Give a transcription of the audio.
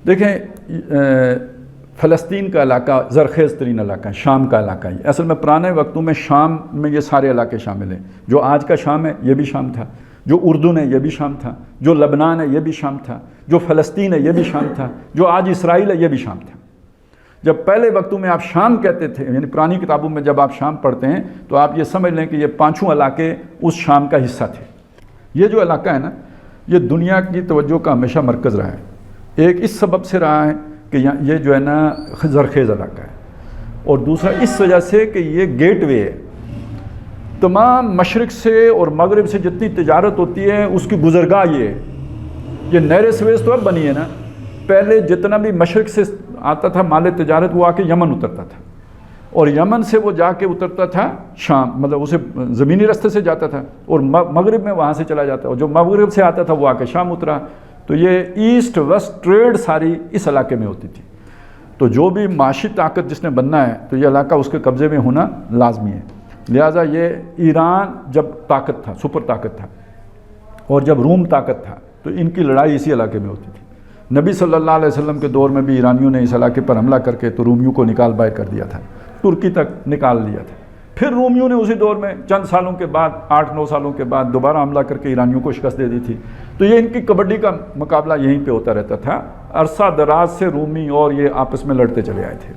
دیکھیں فلسطین کا علاقہ زرخیز ترین علاقہ ہے، شام کا علاقہ ہے۔ اصل میں پرانے وقتوں میں شام میں یہ سارے علاقے شامل ہیں، جو آج کا شام ہے یہ بھی شام تھا، جو اردن ہے یہ بھی شام تھا، جو لبنان ہے یہ بھی شام تھا، جو فلسطین ہے یہ بھی شام تھا، جو آج اسرائیل ہے یہ بھی شام تھا۔ جب پہلے وقتوں میں آپ شام کہتے تھے، یعنی پرانی کتابوں میں جب آپ شام پڑھتے ہیں تو آپ یہ سمجھ لیں کہ یہ پانچوں علاقے اس شام کا حصہ تھے۔ یہ جو علاقہ ہے نا، یہ دنیا کی توجہ کا ہمیشہ مرکز رہا ہے۔ ایک اس سبب سے رہا ہے کہ یہ جو ہے نا زرخیز علاقہ ہے، اور دوسرا اس وجہ سے کہ یہ گیٹ وے ہے۔ تمام مشرق سے اور مغرب سے جتنی تجارت ہوتی ہے اس کی گزرگاہ یہ ہے۔ یہ نہر سویز تو اب بنی ہے نا، پہلے جتنا بھی مشرق سے آتا تھا مال تجارت وہ آ کے یمن اترتا تھا، اور یمن سے وہ جا کے اترتا تھا شام، مطلب اسے زمینی راستے سے جاتا تھا، اور مغرب میں وہاں سے چلا جاتا، اور جو مغرب سے آتا تھا وہ آ کے شام اترا۔ تو یہ ایسٹ ویسٹ ٹریڈ ساری اس علاقے میں ہوتی تھی۔ تو جو بھی معاشی طاقت جس نے بننا ہے تو یہ علاقہ اس کے قبضے میں ہونا لازمی ہے۔ لہٰذا یہ ایران جب طاقت تھا، سپر طاقت تھا، اور جب روم طاقت تھا تو ان کی لڑائی اسی علاقے میں ہوتی تھی۔ نبی صلی اللہ علیہ وسلم کے دور میں بھی ایرانیوں نے اس علاقے پر حملہ کر کے تو رومیوں کو نکال باہر کر دیا تھا، ترکی تک نکال لیا تھا۔ پھر رومیوں نے اسی دور میں چند سالوں کے بعد، 8-9 سالوں کے بعد دوبارہ حملہ کر کے ایرانیوں کو شکست دے دی تھی۔ تو یہ ان کی کبڈی کا مقابلہ یہیں پہ ہوتا رہتا تھا، عرصہ دراز سے رومی اور یہ آپس میں لڑتے چلے آئے تھے۔